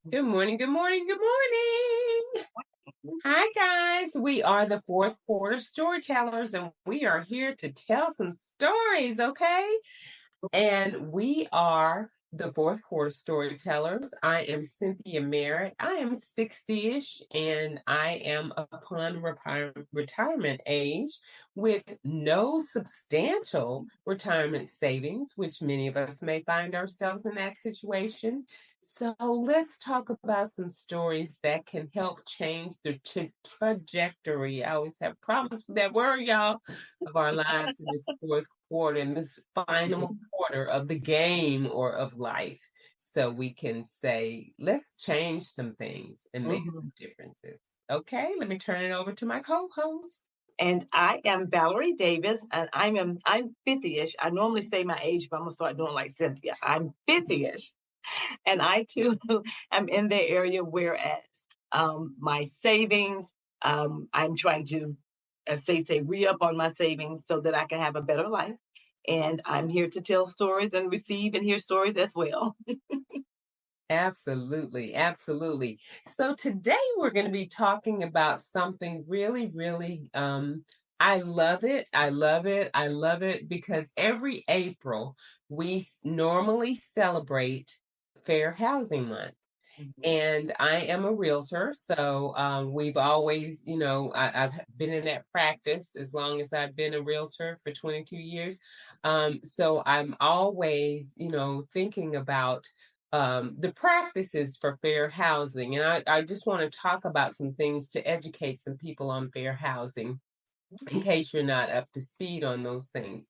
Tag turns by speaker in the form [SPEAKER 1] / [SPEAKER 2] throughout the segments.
[SPEAKER 1] Good morning, good morning, good morning. Hi, guys. We are the fourth quarter storytellers, and we are here to tell some stories, okay? And we are the fourth quarter storytellers. I am Cynthia Merritt. I am 60-ish and I am upon retirement age with no substantial retirement savings, which many of us may find ourselves in that situation. So let's talk about some stories that can help change the trajectory. I always have problems with that word, y'all, of our lives in this fourth quarter, in this final quarter of the game or of life. So we can say, let's change some things and make some differences. Okay, let me turn it over to my co-host.
[SPEAKER 2] And I am Valerie Davis, and I'm 50-ish. I normally say my age, but I'm gonna start doing like Cynthia. I'm 50-ish, and I too am in the area. Whereas my savings, I'm trying to, as they say, re-up on my savings so that I can have a better life. And I'm here to tell stories and receive and hear stories as well.
[SPEAKER 1] Absolutely, absolutely. So today we're going to be talking about something really, really, I love it. I love it. I love it because every April we normally celebrate Fair Housing Month. And I am a realtor, so we've always, I've been in that practice as long as I've been a realtor for 22 years. So I'm always, thinking about the practices for fair housing. And I just want to talk about some things to educate some people on fair housing in case you're not up to speed on those things.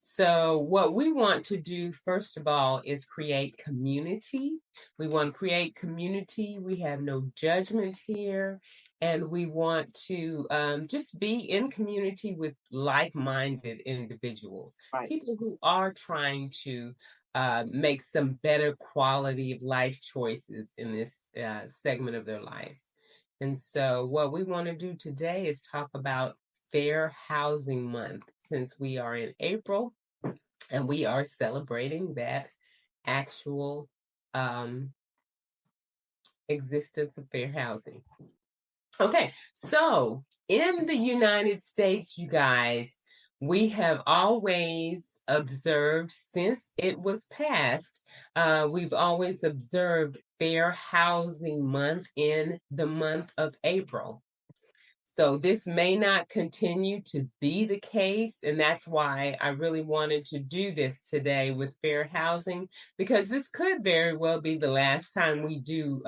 [SPEAKER 1] So, what we want to do, first of all, is create community. We want to create community. We have no judgment here. And we want to just be in community with like minded individuals,
[SPEAKER 2] Right.
[SPEAKER 1] people who are trying to make some better quality of life choices in this segment of their lives. And so, what we want to do today is talk about Fair Housing Month, since we are in April and we are celebrating that actual existence of fair housing. Okay, so in the United States, you guys, we have always observed since it was passed, we've always observed Fair Housing Month in the month of April. So this may not continue to be the case, and that's why I really wanted to do this today with fair housing, because this could very well be the last time we do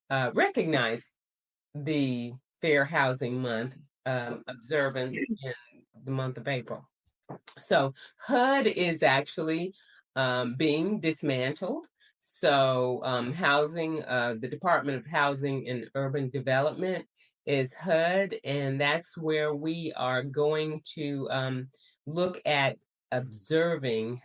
[SPEAKER 1] recognize the Fair Housing Month observance in the month of April. So HUD is actually being dismantled. So the Department of Housing and Urban Development is HUD, and that's where we are going to look at observing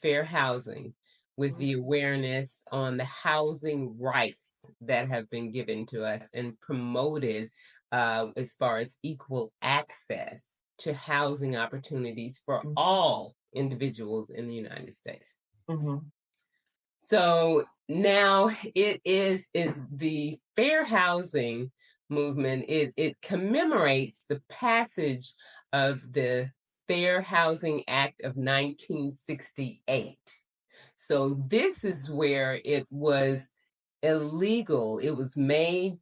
[SPEAKER 1] fair housing with the awareness on the housing rights that have been given to us and promoted as far as equal access to housing opportunities for all individuals in the United States. So now it is the fair housing movement. It commemorates the passage of the Fair Housing Act of 1968. So this is where it was illegal. It was made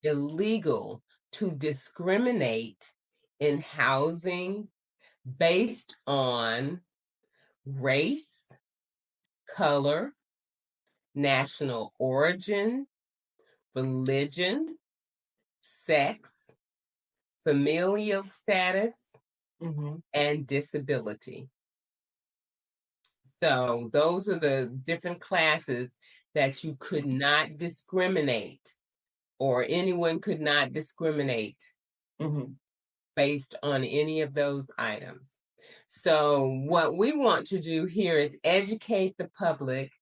[SPEAKER 1] illegal to discriminate in housing based on race, color, national origin, religion, sex, familial status, and disability. So those are the different classes that you could not discriminate, or anyone could not discriminate based on any of those items. So what we want to do here is educate the public,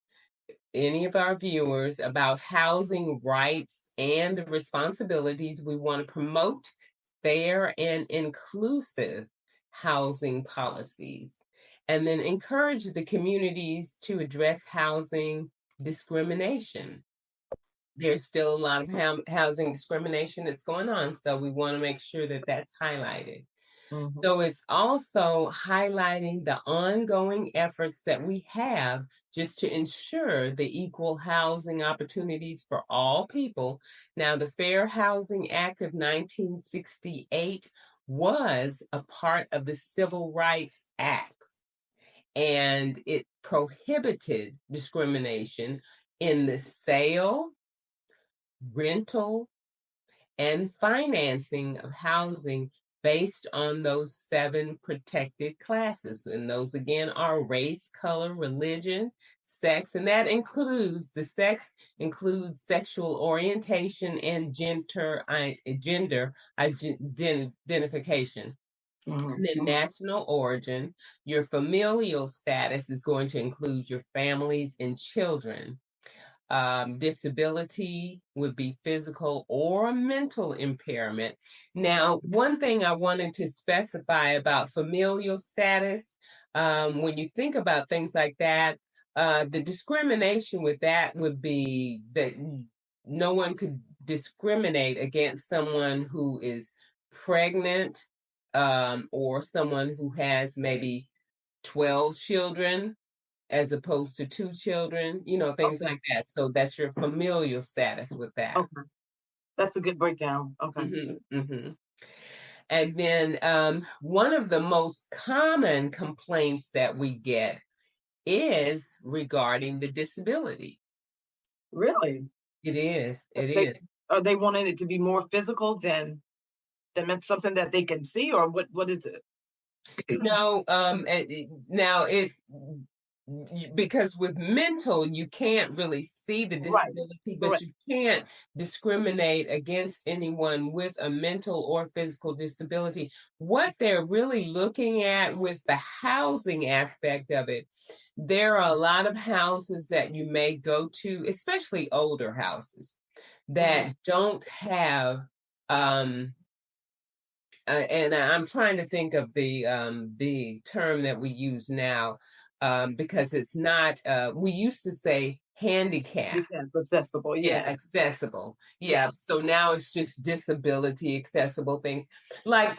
[SPEAKER 1] any of our viewers, about housing rights and the responsibilities. We want to promote fair and inclusive housing policies, and then encourage the communities to address housing discrimination. there's still a lot of housing discrimination that's going on. So we want to make sure that that's highlighted.
[SPEAKER 2] Mhm.
[SPEAKER 1] So it's also highlighting the ongoing efforts that we have just to ensure the equal housing opportunities for all people. Now, the Fair Housing Act of 1968 was a part of the Civil Rights Acts, and it prohibited discrimination in the sale, rental, and financing of housing based on those 7 protected classes. And those again are race, color, religion, sex, and that includes the sex includes sexual orientation and gender identification.
[SPEAKER 2] Mhm.
[SPEAKER 1] And then national origin, your familial status is going to include your families and children. Disability would be physical or mental impairment. Now, one thing I wanted to specify about familial status, when you think about things like that, the discrimination with that would be that no one could discriminate against someone who is pregnant, or someone who has maybe 12 children as opposed to 2 children, things
[SPEAKER 2] Okay.
[SPEAKER 1] like that. So that's your familial status with that.
[SPEAKER 2] Okay. That's a good breakdown. Okay.
[SPEAKER 1] Hmm. And then one of the most common complaints that we get is regarding the disability.
[SPEAKER 2] Really?
[SPEAKER 1] It is. It
[SPEAKER 2] They
[SPEAKER 1] is.
[SPEAKER 2] are they wanting it to be more physical than it's something that they can see, or what is it?
[SPEAKER 1] No, now it because with mental you can't really see the
[SPEAKER 2] Right.
[SPEAKER 1] disability, but
[SPEAKER 2] Correct.
[SPEAKER 1] you can't discriminate against anyone with a mental or physical disability. What they're really looking at with the housing aspect of it, there are a lot of houses that you may go to, especially older houses,
[SPEAKER 2] Mhm.
[SPEAKER 1] that don't have um and I'm trying to think of the term that we use now, because it's not. We used to say handicap.
[SPEAKER 2] Handicap accessible,
[SPEAKER 1] Yeah,
[SPEAKER 2] yeah.
[SPEAKER 1] accessible.
[SPEAKER 2] Yeah.
[SPEAKER 1] Yeah. So now it's just disability accessible things. Like,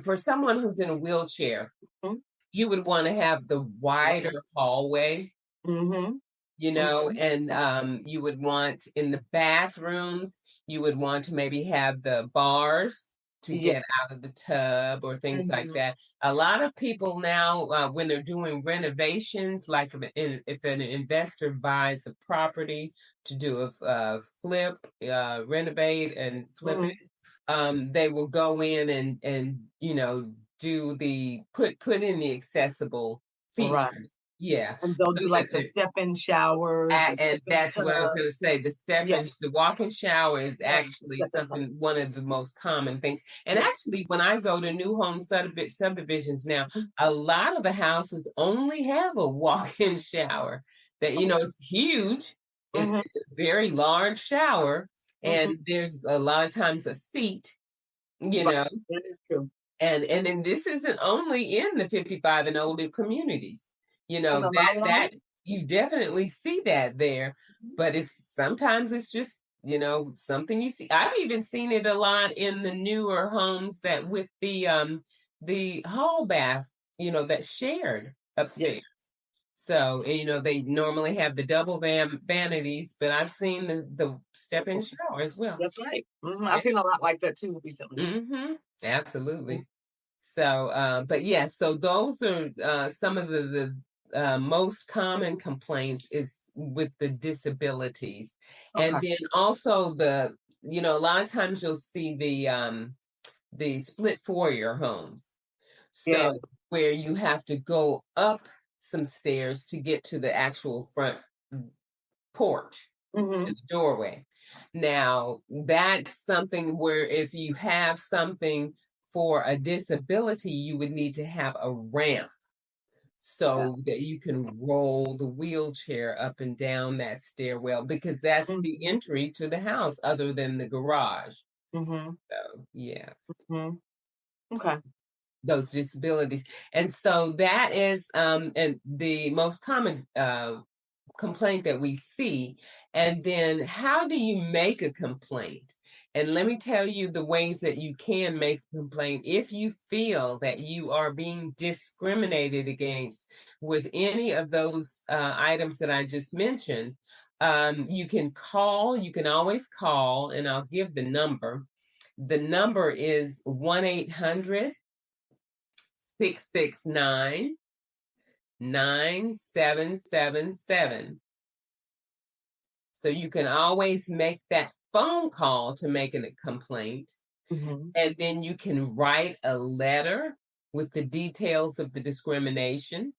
[SPEAKER 1] for someone who's in a wheelchair,
[SPEAKER 2] Mhm.
[SPEAKER 1] you would want to have the wider
[SPEAKER 2] Right.
[SPEAKER 1] hallway,
[SPEAKER 2] Mhm. Mhm.
[SPEAKER 1] and you would want in the bathrooms, you would want to maybe have the bars to
[SPEAKER 2] Yeah.
[SPEAKER 1] get out of the tub or things like
[SPEAKER 2] Mhm.
[SPEAKER 1] that. A lot of people now, when they're doing renovations, like if an investor buys a property to do a flip, renovate and flip it,
[SPEAKER 2] Mhm.
[SPEAKER 1] they will go in and do the put in the accessible
[SPEAKER 2] Right.
[SPEAKER 1] features. Yeah,
[SPEAKER 2] And they'll
[SPEAKER 1] so
[SPEAKER 2] do
[SPEAKER 1] that
[SPEAKER 2] like the step-in showers, the
[SPEAKER 1] and
[SPEAKER 2] step-in
[SPEAKER 1] that's what I was
[SPEAKER 2] tub.
[SPEAKER 1] going to say.
[SPEAKER 2] Yes.
[SPEAKER 1] The walk-in shower is
[SPEAKER 2] Yes. The
[SPEAKER 1] actually
[SPEAKER 2] step-in tub.
[SPEAKER 1] something, one of the most common things. And
[SPEAKER 2] Yeah.
[SPEAKER 1] actually, when I go to new home subdivisions now,
[SPEAKER 2] Mhm.
[SPEAKER 1] a lot of the houses only have a walk-in shower. That it's huge.
[SPEAKER 2] Mhm.
[SPEAKER 1] It's a very large shower,
[SPEAKER 2] Mhm.
[SPEAKER 1] and there's a lot of times a seat. You
[SPEAKER 2] Right.
[SPEAKER 1] know,
[SPEAKER 2] That is true.
[SPEAKER 1] and then this isn't only in the 55 and older communities.
[SPEAKER 2] In a lot of
[SPEAKER 1] That
[SPEAKER 2] homes?
[SPEAKER 1] you definitely see that there,
[SPEAKER 2] Mhm.
[SPEAKER 1] but it's sometimes it's just, something you see. I've even seen it a lot in the newer homes that with the hall bath, that's shared
[SPEAKER 2] Yes.
[SPEAKER 1] upstairs. So, they normally have the double vanities, but I've seen the step-in shower as well.
[SPEAKER 2] That's right. Mhm. I've
[SPEAKER 1] Yeah.
[SPEAKER 2] seen a lot like that too recently.
[SPEAKER 1] Absolutely. So, but yeah, so those are some of the most common complaints is with the disabilities. And
[SPEAKER 2] Okay.
[SPEAKER 1] then also a lot of times you'll see the split foyer homes.
[SPEAKER 2] Yeah.
[SPEAKER 1] So where you have to go up some stairs to get to the actual front porch,
[SPEAKER 2] Mhm.
[SPEAKER 1] the doorway. Now, that's something where if you have something for a disability, you would need to have a ramp
[SPEAKER 2] Yeah.
[SPEAKER 1] so that you can roll the wheelchair up and down that stairwell because that's the
[SPEAKER 2] Mhm.
[SPEAKER 1] entry to the house other than the garage.
[SPEAKER 2] Mhm.
[SPEAKER 1] So, yes,
[SPEAKER 2] Mhm. Okay.
[SPEAKER 1] those disabilities. And so that is and the most common complaint that we see, and then how do you make a complaint? And let me tell you the ways that you can make a complaint if you feel that you are being discriminated against with any of those items that I just mentioned. You can call, you can always call, and I'll give the number. The number is 1-800-669-9777. So you can always make that phone call to make a complaint.
[SPEAKER 2] Mm-hmm.
[SPEAKER 1] And then you can write a letter with the details of the discrimination.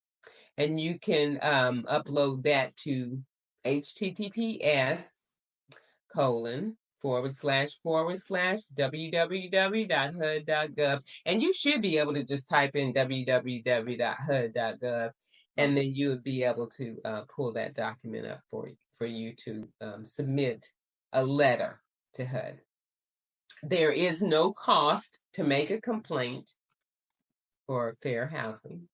[SPEAKER 1] And you can upload that to https://www.hud.gov. And you should be able to just type in www.hud.gov, and then you would be able to pull that document up for you to submit a letter to HUD. There is no cost to make a complaint for fair housing.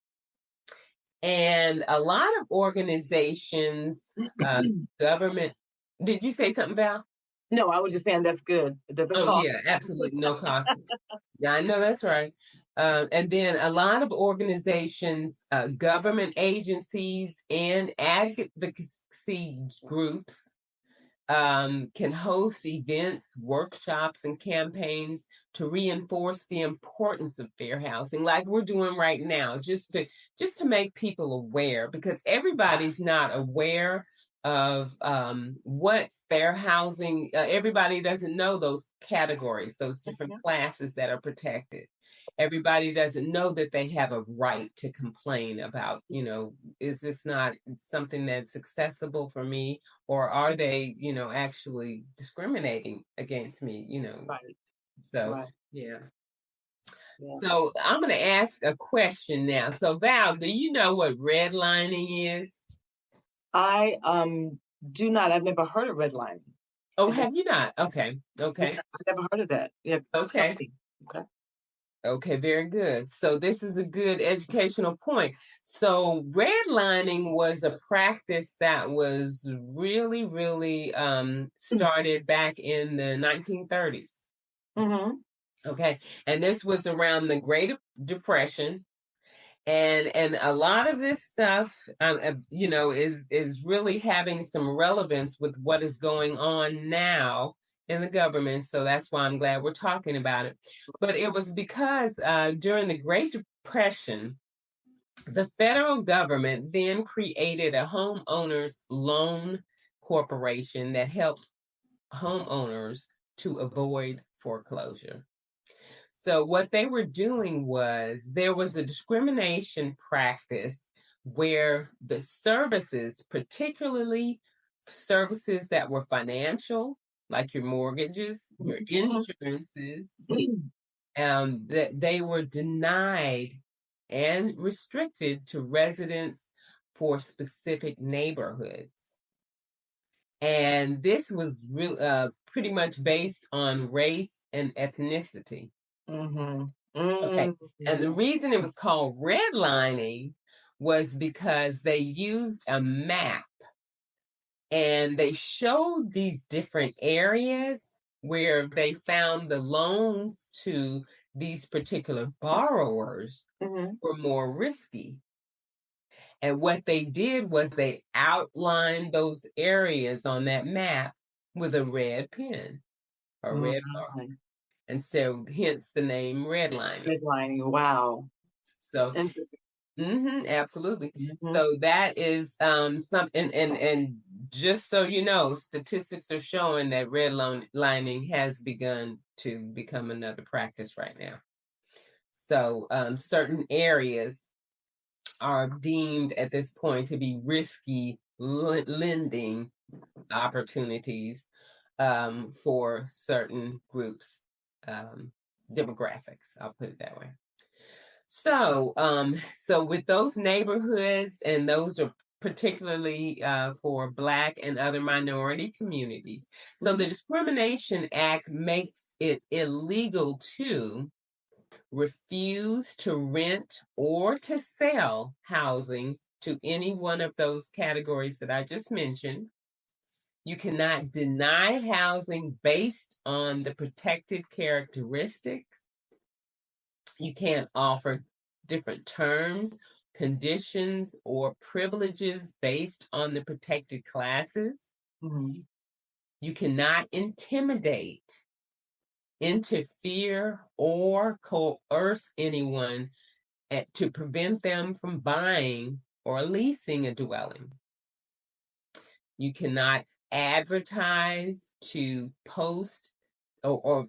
[SPEAKER 1] And a lot of organizations, government, did you say something about?
[SPEAKER 2] No, I was just saying that's good. It doesn't cost.
[SPEAKER 1] Yeah, absolutely no cost. Yeah, I know that's right. And then a lot of organizations, government agencies, and advocacy groups can host events, workshops, and campaigns to reinforce the importance of fair housing, like we're doing right now, just to make people aware, because everybody's not aware of what fair housing. Everybody doesn't know those categories, those different classes that are protected. Everybody doesn't know that they have a right to complain about, is this not something that's accessible for me? Or are they, actually discriminating against me,
[SPEAKER 2] Right.
[SPEAKER 1] So,
[SPEAKER 2] Right.
[SPEAKER 1] yeah.
[SPEAKER 2] Yeah.
[SPEAKER 1] So I'm going to ask a question now. So Val, do you know what redlining is?
[SPEAKER 2] I do not. I've never heard of redlining.
[SPEAKER 1] Oh, have you not? Okay. Okay.
[SPEAKER 2] Yeah, I've never heard of that. Yeah.
[SPEAKER 1] Okay.
[SPEAKER 2] Okay.
[SPEAKER 1] Okay, very good. So this is a good educational point. So redlining was a practice that was really, really started back in the 1930s.
[SPEAKER 2] Mm-hmm.
[SPEAKER 1] Okay, and this was around the Great Depression, and a lot of this stuff, is really having some relevance with what is going on now in the government. So that's why I'm glad we're talking about it. But it was because during the Great Depression, the federal government then created a homeowners loan corporation that helped homeowners to avoid foreclosure. So what they were doing was there was a discrimination practice where the services, particularly services that were financial, like your mortgages, your insurances, that they were denied and restricted to residents for specific neighborhoods. And this was pretty much based on race and ethnicity.
[SPEAKER 2] Mm-hmm.
[SPEAKER 1] Okay. And the reason it was called redlining was because they used a map and they showed these different areas where they found the loans to these particular borrowers were more risky. And what they did was they outlined those areas on that map with a red pen or red marker. And so hence the name redlining.
[SPEAKER 2] Redlining. Wow.
[SPEAKER 1] So
[SPEAKER 2] interesting.
[SPEAKER 1] Absolutely. So that is something, and just so you know, statistics are showing that redlining has begun to become another practice right now. So certain areas are deemed at this point to be risky lending opportunities for certain groups, demographics, I'll put it that way. So, so with those neighborhoods, and those are particularly for Black and other minority communities. So the Discrimination Act makes it illegal to refuse to rent or to sell housing to any one of those categories that I just mentioned. You cannot deny housing based on the protected characteristics. You can't offer different terms, conditions, or privileges based on the protected classes.
[SPEAKER 2] Mhm.
[SPEAKER 1] You cannot intimidate, interfere, or coerce anyone to prevent them from buying or leasing a dwelling. You cannot advertise to post or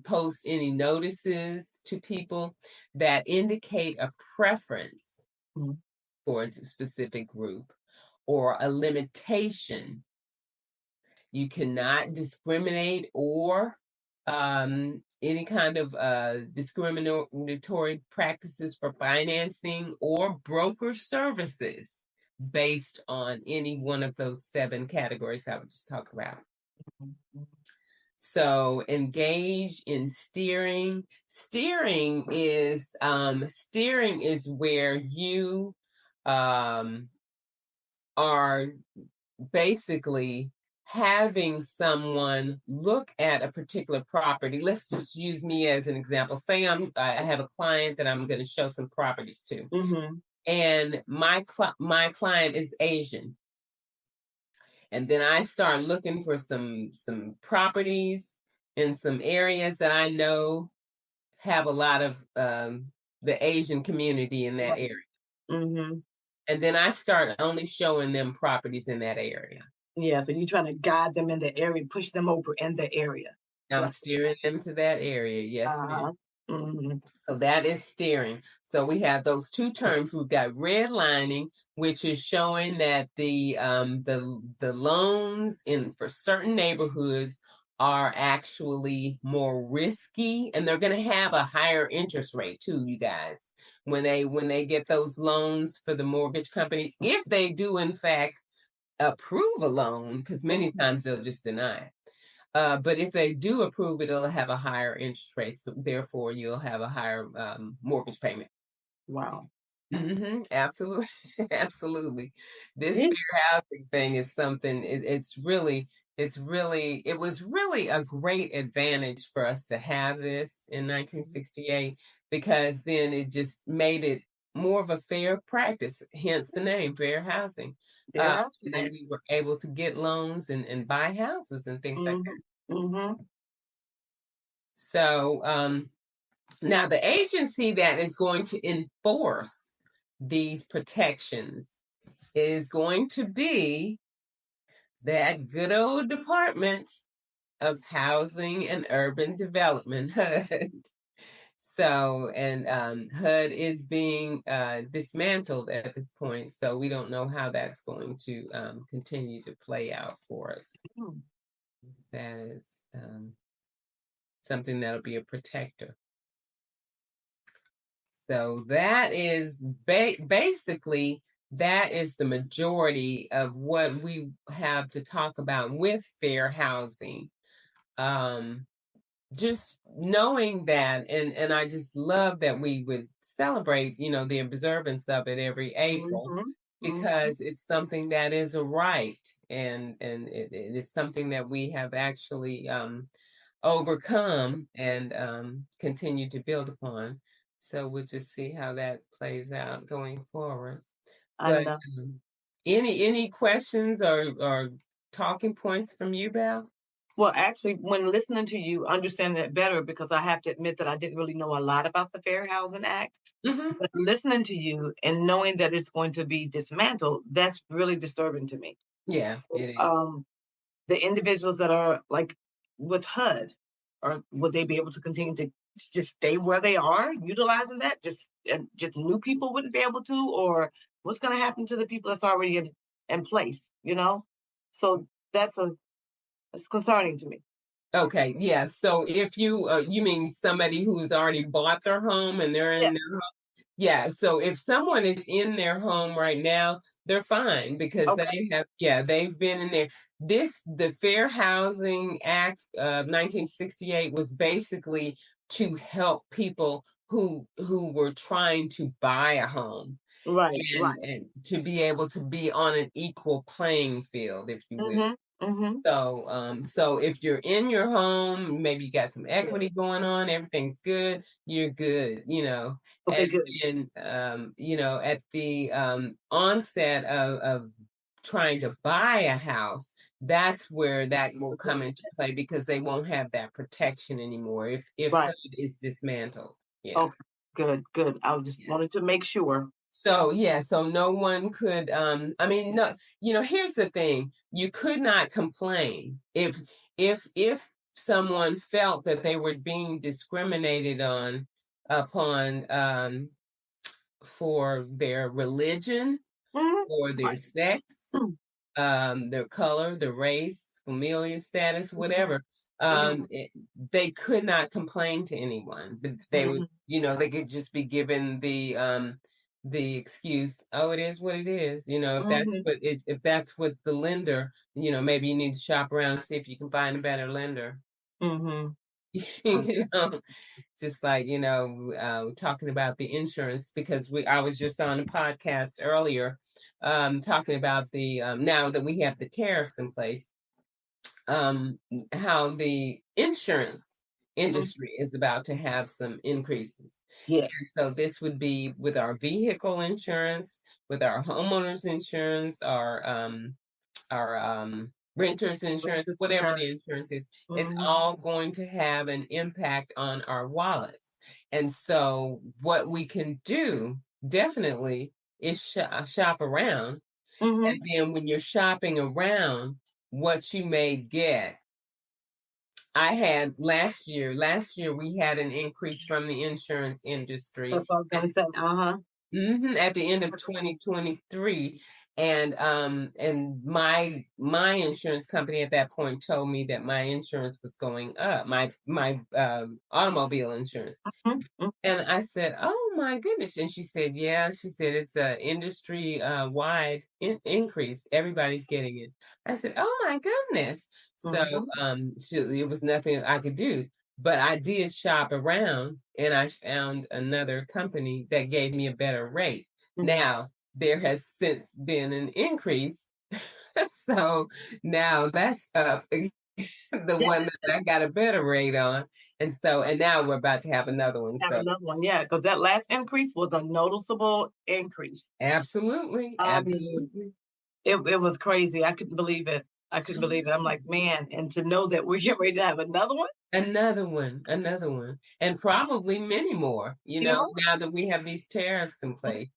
[SPEAKER 1] post any notices to people that indicate a preference
[SPEAKER 2] Mhm.
[SPEAKER 1] for a specific group or a limitation. You cannot discriminate or any kind of discriminatory practices for financing or broker services based on any one of those 7 categories I would just talk about. So engage in steering. Steering is where you are basically having someone look at a particular property. Let's just use me as an example. Say I have a client that I'm going to show some properties to,
[SPEAKER 2] Mhm.
[SPEAKER 1] and my client is Asian, and then I start looking for some properties in some areas that I know have a lot of the Asian community in that
[SPEAKER 2] Right.
[SPEAKER 1] area.
[SPEAKER 2] Mhm.
[SPEAKER 1] And then I start only showing them properties in that area.
[SPEAKER 2] Yeah, so you're trying to guide them in the area, push them over in the area.
[SPEAKER 1] I'm
[SPEAKER 2] Right.
[SPEAKER 1] steering them to that area. Yes, ma'am.
[SPEAKER 2] Mhm.
[SPEAKER 1] So that is steering. So we have those 2 terms. We've got redlining, which is showing that the loans in for certain neighborhoods are actually more risky, and they're going to have a higher interest rate too, you guys. When they get those loans for the mortgage companies, if they do in fact approve a loan, because many times they'll just deny it. But if they do approve it, it'll have a higher interest rate. So therefore, you'll have a higher mortgage payment.
[SPEAKER 2] Wow.
[SPEAKER 1] Absolutely. Absolutely. This
[SPEAKER 2] Yeah.
[SPEAKER 1] fair housing thing is something, it was really a great advantage for us to have this in 1968, because then it just made it more of a fair practice, hence the name fair housing.
[SPEAKER 2] Fair
[SPEAKER 1] And
[SPEAKER 2] housing
[SPEAKER 1] then
[SPEAKER 2] act.
[SPEAKER 1] we were able to get loans and buy houses and things like that.
[SPEAKER 2] Mhm.
[SPEAKER 1] So now the agency that is going to enforce these protections is going to be that good old Department of Housing and Urban Development, HUD. So, and HUD is being dismantled at this point. So we don't know how that's going to continue to play out for us.
[SPEAKER 2] Mm.
[SPEAKER 1] That is something that'll be a protector. So that is basically that is the majority of what we have to talk about with fair housing. Just knowing that, and I just love that we would celebrate, the observance of it every April,
[SPEAKER 2] Mhm. Mhm.
[SPEAKER 1] because it's something that is a right, and it is something that we have actually overcome and continue to build upon. So we'll just see how that plays out going forward.
[SPEAKER 2] I
[SPEAKER 1] But
[SPEAKER 2] know.
[SPEAKER 1] any questions or talking points from you, Belle?
[SPEAKER 2] Well, actually, when listening to you, understanding it better, because I have to admit that I didn't really know a lot about the Fair Housing Act.
[SPEAKER 1] Mm-hmm.
[SPEAKER 2] But listening to you and knowing that it's going to be dismantled, that's really disturbing to me.
[SPEAKER 1] Yeah,
[SPEAKER 2] So,
[SPEAKER 1] it is.
[SPEAKER 2] the individuals that are like with HUD, or will they be able to continue to just stay where they are, utilizing that? Just new people wouldn't be able to, or what's going to happen to the people that's already in place? So it's concerning to me.
[SPEAKER 1] Okay, yeah. So if you mean somebody who's already bought their home and they're in
[SPEAKER 2] Yes.
[SPEAKER 1] their yeah, so if someone is in their home right now, they're fine because
[SPEAKER 2] Okay.
[SPEAKER 1] they've been in there. The Fair Housing Act of 1968 was basically to help people who were trying to buy a home.
[SPEAKER 2] Right, right.
[SPEAKER 1] and to be able to be on an equal playing field, if you will.
[SPEAKER 2] Mm-hmm.
[SPEAKER 1] So if you're in your home, maybe you got some equity going on, everything's good, you're good,
[SPEAKER 2] Okay,
[SPEAKER 1] And
[SPEAKER 2] good.
[SPEAKER 1] then, at the onset of trying to buy a house, that's where that will come into play because they won't have that protection anymore if
[SPEAKER 2] Right.
[SPEAKER 1] HUD is dismantled.
[SPEAKER 2] Okay,
[SPEAKER 1] Yes.
[SPEAKER 2] good, good. I just
[SPEAKER 1] Yes.
[SPEAKER 2] wanted to make sure.
[SPEAKER 1] So yeah, so no one could I mean no, here's the thing. You could not complain if someone felt that they were being discriminated on upon for their religion
[SPEAKER 2] Mhm.
[SPEAKER 1] or their
[SPEAKER 2] Right.
[SPEAKER 1] sex,
[SPEAKER 2] Mhm.
[SPEAKER 1] their color, their race, familial status,
[SPEAKER 2] Mhm.
[SPEAKER 1] whatever.
[SPEAKER 2] Mhm.
[SPEAKER 1] They could not complain to anyone, but they would,
[SPEAKER 2] Mhm.
[SPEAKER 1] they could just be given the excuse, oh, it is what it is.
[SPEAKER 2] Mhm.
[SPEAKER 1] If that's what the lender, maybe you need to shop around and see if you can find a better lender.
[SPEAKER 2] Mhm.
[SPEAKER 1] you know, just like talking about the insurance because I was just on a podcast earlier talking about the now that we have the tariffs in place, um how the insurance
[SPEAKER 2] Mhm.
[SPEAKER 1] industry is about to have some increases.
[SPEAKER 2] Yes.
[SPEAKER 1] So this would be with our vehicle insurance, with our homeowners insurance, our renter's insurance,
[SPEAKER 2] Renters
[SPEAKER 1] whatever the
[SPEAKER 2] insurance.
[SPEAKER 1] insurance is, it's
[SPEAKER 2] Mhm.
[SPEAKER 1] all going to have an impact on our wallets. And so, what we can do definitely is shop around. And
[SPEAKER 2] Mhm.
[SPEAKER 1] then, when you're shopping around, what you may get. I had last year we had an increase from the insurance industry.
[SPEAKER 2] That's what I was gonna say. Uh-huh.
[SPEAKER 1] At the end of 2023, and my insurance company at that point told me that my insurance was going up, my automobile insurance.
[SPEAKER 2] Mhm. Mhm.
[SPEAKER 1] And I said, "Oh my goodness!" And she said, "Yeah." She said, "It's a industry wide increase. Everybody's getting it." I said, "Oh my goodness!" So
[SPEAKER 2] Mhm.
[SPEAKER 1] it was nothing I could do, but I did shop around, and I found another company that gave me a better rate.
[SPEAKER 2] Mhm.
[SPEAKER 1] Now there has since been an increase, so now that's up. The
[SPEAKER 2] Yeah,
[SPEAKER 1] one that I got a better rate on. And now we're about to have another one.
[SPEAKER 2] have
[SPEAKER 1] So
[SPEAKER 2] another one. Yeah, because that last increase was a noticeable increase.
[SPEAKER 1] absolutely,
[SPEAKER 2] I mean,
[SPEAKER 1] absolutely.
[SPEAKER 2] it was crazy. I couldn't believe it. I couldn't believe it. I'm like, man, and to know that we're getting ready to have another one,
[SPEAKER 1] Another one, and probably many more,
[SPEAKER 2] you know?
[SPEAKER 1] now that we have these tariffs in
[SPEAKER 2] Mhm.
[SPEAKER 1] place.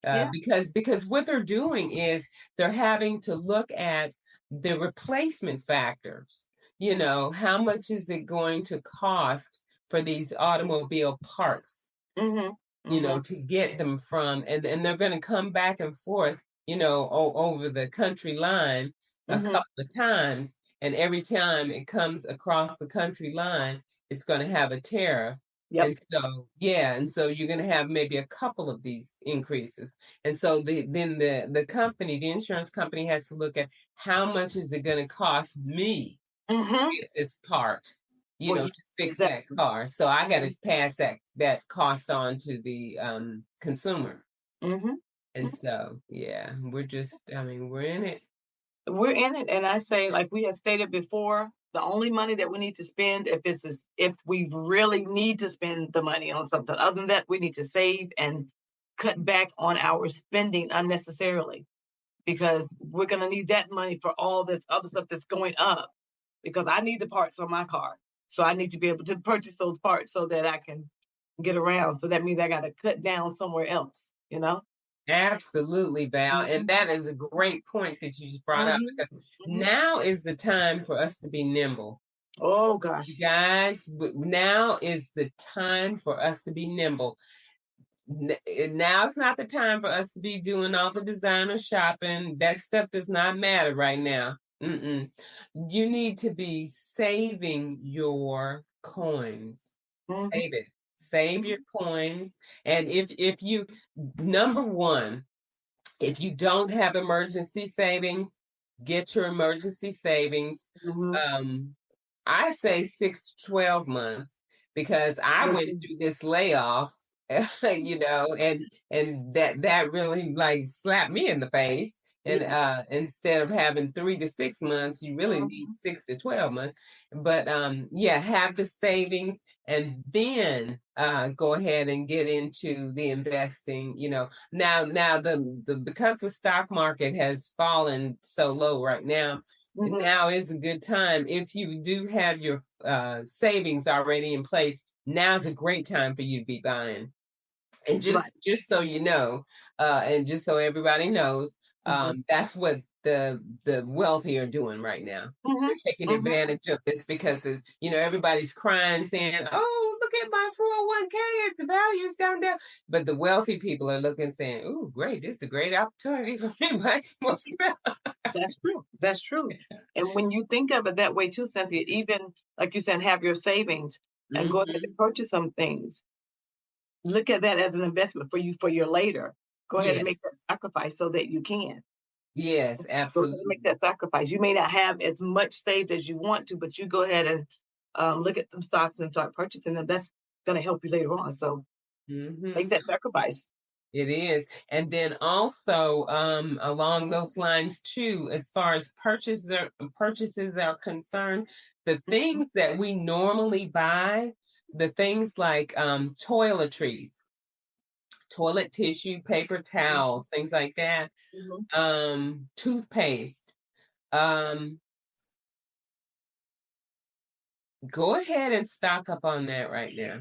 [SPEAKER 2] Yeah.
[SPEAKER 1] Because what they're doing is they're having to look at the replacement factors. How much is it going to cost for these automobile parts?
[SPEAKER 2] Mhm. Mhm.
[SPEAKER 1] To get them from, and they're going to come back and forth, over the country line a
[SPEAKER 2] Mhm.
[SPEAKER 1] couple of times. And every time it comes across the country line, it's going to have a tariff.
[SPEAKER 2] Yep.
[SPEAKER 1] And so, yeah, and so you're going to have maybe a couple of these increases. And so the insurance company has to look at how much is it going to cost me
[SPEAKER 2] Mhm.
[SPEAKER 1] get this part,
[SPEAKER 2] For you.
[SPEAKER 1] to fix that
[SPEAKER 2] Exactly.
[SPEAKER 1] car. So I got to pass that cost on to the consumer.
[SPEAKER 2] Mhm.
[SPEAKER 1] And so, yeah, I mean, we're in it.
[SPEAKER 2] We're in it, and I say, like we have stated before, the only money that we need to spend if we really need to spend the money on something other than that, we need to save and cut back on our spending unnecessarily because we're gonna need that money for all this other stuff that's going up. Because I need the parts on my car, so I need to be able to purchase those parts so that I can get around. So that means I got to cut down somewhere else, you know.
[SPEAKER 1] Absolutely, Val. And
[SPEAKER 2] Mhm.
[SPEAKER 1] that is a great point that you just brought up
[SPEAKER 2] Mhm.
[SPEAKER 1] because
[SPEAKER 2] Mhm.
[SPEAKER 1] now is the time for us to be nimble.
[SPEAKER 2] Oh
[SPEAKER 1] You
[SPEAKER 2] gosh.
[SPEAKER 1] guys, now is the time for us to be nimble. Now it's not the time for us to be doing all the designer shopping. That stuff does not matter right now. Mm-mm. You need to be saving your coins.
[SPEAKER 2] Mhm.
[SPEAKER 1] Save it. Save your coins. And if you number one, if you don't have emergency savings, get your emergency savings.
[SPEAKER 2] Mhm.
[SPEAKER 1] Um, I say 6 to 12 months because I
[SPEAKER 2] Me
[SPEAKER 1] went
[SPEAKER 2] too.
[SPEAKER 1] through this layoff you know, and that really like slapped me in the face. And
[SPEAKER 2] Yes.
[SPEAKER 1] instead of having 3 to 6 months, you really need
[SPEAKER 2] Mhm.
[SPEAKER 1] 6 to 12 months. But yeah, have the savings and then go ahead and get into the investing. You know, now the because the stock market has fallen so low right now,
[SPEAKER 2] Mhm.
[SPEAKER 1] now is a good time if you do have your savings already in place. Now's a great time for you to be buying. And
[SPEAKER 2] Right.
[SPEAKER 1] just so you know, and just so everybody knows,
[SPEAKER 2] Mhm.
[SPEAKER 1] that's what the wealthy are doing right now.
[SPEAKER 2] Mhm.
[SPEAKER 1] They're taking
[SPEAKER 2] Mhm.
[SPEAKER 1] advantage of this because you know everybody's crying, saying, "Oh, look at my 401k, the value's gone down." But the wealthy people are looking, saying, "Oh, great! This is a great opportunity for me to buy some more stuff."
[SPEAKER 2] That's true. That's true. And when you think of it that way too, Cynthia, even like you said, have your savings and go ahead
[SPEAKER 1] Hmm.
[SPEAKER 2] and purchase some things. Look at that as an investment for you for your later. Go ahead and make
[SPEAKER 1] Yes,
[SPEAKER 2] that sacrifice so that you can.
[SPEAKER 1] yes,
[SPEAKER 2] Go ahead and
[SPEAKER 1] absolutely.
[SPEAKER 2] make that sacrifice. You may not have as much saved as you want to, but you go ahead and look at some stocks and start purchasing them. That's going to help you later on. So make
[SPEAKER 1] Hmm.
[SPEAKER 2] that sacrifice.
[SPEAKER 1] It is. And then also along those lines too, as far as purchases are concerned, the
[SPEAKER 2] Mhm.
[SPEAKER 1] things that we normally buy, the things like toiletries, toilet tissue, paper towels, things like that,
[SPEAKER 2] Mhm.
[SPEAKER 1] toothpaste, um, go ahead and stock up on that right now.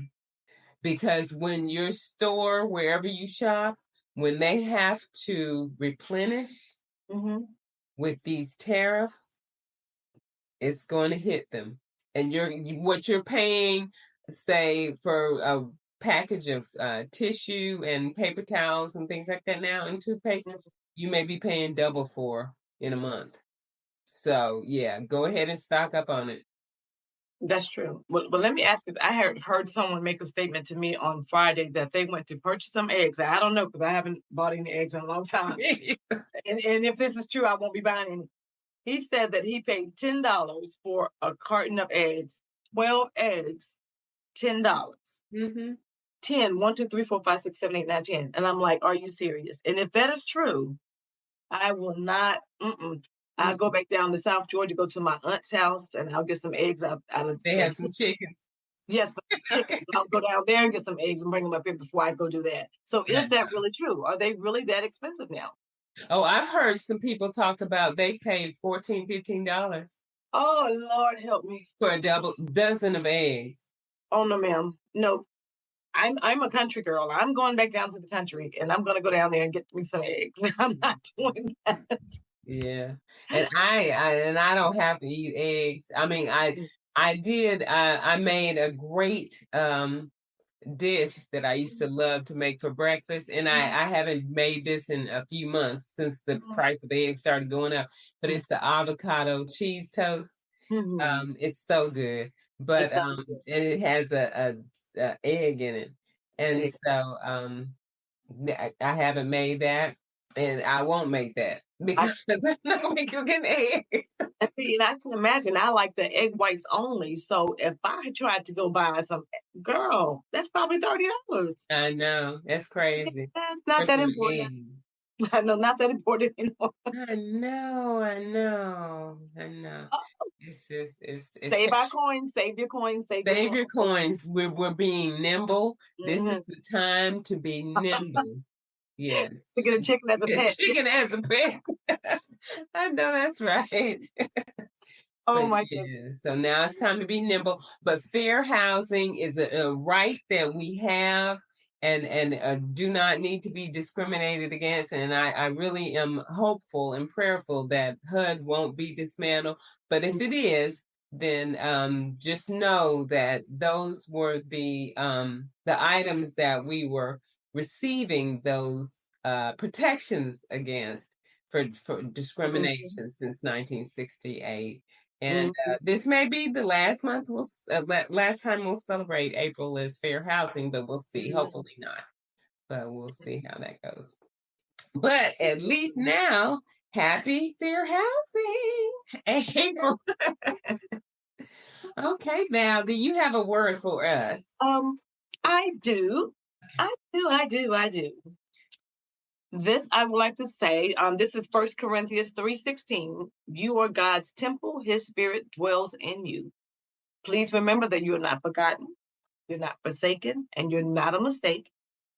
[SPEAKER 1] Because when your store, wherever you shop, when they have to replenish
[SPEAKER 2] Mhm.
[SPEAKER 1] with these tariffs, it's going to hit them. And what you're paying, say, for a package of tissue and paper towels and things like that now and toothpaste,
[SPEAKER 2] Mhm.
[SPEAKER 1] you may be paying double for in a month. So yeah, go ahead and stock up on it.
[SPEAKER 2] That's true. Well, let me ask you. I heard someone make a statement to me on Friday that they went to purchase some eggs. I don't know because I haven't bought any eggs in a long time. And if this is true, I won't be buying any. He said that he paid $10 for a carton of eggs, 12 eggs, $10.
[SPEAKER 1] Hmm.
[SPEAKER 2] 10, 1, 2, 3, 4, 5, 6, 7, 8, 9, 10. And I'm like, are you serious? And if that is true, I will not, I'll go back down to South Georgia, go to my aunt's house, and I'll get some eggs out of
[SPEAKER 1] They
[SPEAKER 2] the
[SPEAKER 1] have some chickens.
[SPEAKER 2] yes, but chicken. I'll go down there and get some eggs and bring them up here before I go do that. So is that really true? Are they really that expensive now?
[SPEAKER 1] Oh, I've heard some people talk about they paid $14, $15
[SPEAKER 2] Oh Lord, help me.
[SPEAKER 1] for a double dozen of eggs.
[SPEAKER 2] Oh no, ma'am. No, I'm a country girl. I'm going back down to the country, and I'm going to go down there and get me some eggs. I'm not doing that.
[SPEAKER 1] Yeah, and I don't have to eat eggs. I mean, I did. I made a great dish that I used to love to make for breakfast, and I haven't made this in a few months since the price of eggs started going up. But it's the avocado cheese toast.
[SPEAKER 2] Mhm.
[SPEAKER 1] It's so good,
[SPEAKER 2] It
[SPEAKER 1] but
[SPEAKER 2] sounds
[SPEAKER 1] and it has a egg in it, and
[SPEAKER 2] good.
[SPEAKER 1] so I haven't made that, and I won't make that
[SPEAKER 2] I
[SPEAKER 1] because I'm not gonna be cooking eggs.
[SPEAKER 2] see, and I can imagine. I like the egg whites only. So if I tried to go buy some, girl, that's probably $30.
[SPEAKER 1] I know that's crazy
[SPEAKER 2] That's
[SPEAKER 1] for
[SPEAKER 2] not that
[SPEAKER 1] some
[SPEAKER 2] important.
[SPEAKER 1] eggs.
[SPEAKER 2] I know, not that important anymore.
[SPEAKER 1] I know, I know, I know. It's just it's
[SPEAKER 2] Save our coins, save your coins, save your
[SPEAKER 1] save
[SPEAKER 2] coins.
[SPEAKER 1] your coins. We're being nimble. This
[SPEAKER 2] Mm-hmm.
[SPEAKER 1] is the time to be nimble. Yes.
[SPEAKER 2] To get a chicken as a pet.
[SPEAKER 1] Chicken as a pet. I know that's right.
[SPEAKER 2] Oh
[SPEAKER 1] But
[SPEAKER 2] my goodness.
[SPEAKER 1] yeah, so now it's time to be nimble. But fair housing is a right that we have and do not need to be discriminated against. And I really am hopeful and prayerful that HUD won't be dismantled. But if it is, then just know that those were the items that we were receiving those protections against for
[SPEAKER 2] Mhm.
[SPEAKER 1] discrimination since 1968. And
[SPEAKER 2] Mhm.
[SPEAKER 1] this may be the last month last time we'll celebrate April as fair housing, but we'll see.
[SPEAKER 2] Mhm.
[SPEAKER 1] Hopefully not, but we'll see how that goes. But at least now, happy fair housing, April. Okay, Val, do you have a word for us?
[SPEAKER 2] Um, I do. I do. This I would like to say, this is 1 Corinthians 3:16. You are God's temple, his spirit dwells in you. Please remember that you are not forgotten, you're not forsaken, and you're not a mistake.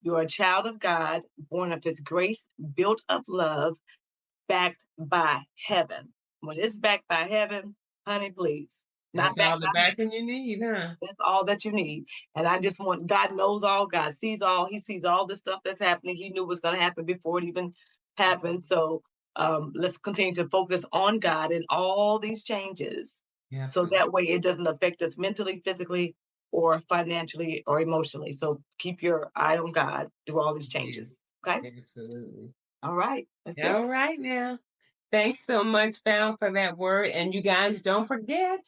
[SPEAKER 2] You're a child of God, born of his grace, built of love, backed by heaven. When it's backed by heaven, honey, please.
[SPEAKER 1] That's
[SPEAKER 2] Not
[SPEAKER 1] all
[SPEAKER 2] backed
[SPEAKER 1] the
[SPEAKER 2] by heaven.
[SPEAKER 1] backing you need, huh?
[SPEAKER 2] That's all that you need. And I just want, God knows all, God sees all, he sees all the stuff that's happening. He knew what's going to happen before it even happened. So let's continue to focus on God and all these changes.
[SPEAKER 1] Yeah.
[SPEAKER 2] So that way it doesn't affect us mentally, physically, or financially or emotionally. So keep your eye on God through all these changes. Okay.
[SPEAKER 1] Absolutely.
[SPEAKER 2] All right.
[SPEAKER 1] All right now. Thanks so much, Val, for that word. And you guys don't forget,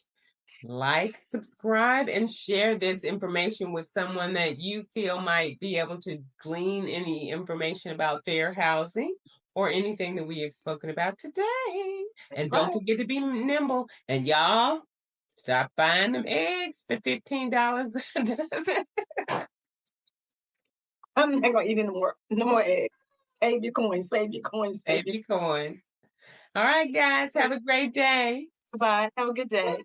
[SPEAKER 1] like, subscribe, and share this information with someone that you feel might be able to glean any information about fair housing or anything that we have spoken about today. And don't forget to be nimble. And y'all, stop buying them eggs for $15 a dozen.
[SPEAKER 2] I'm not gonna eat any more. No more eggs. Save your coins. Save your coins.
[SPEAKER 1] Save your coins. All right, guys. Have a great day.
[SPEAKER 2] Bye. Have a good day.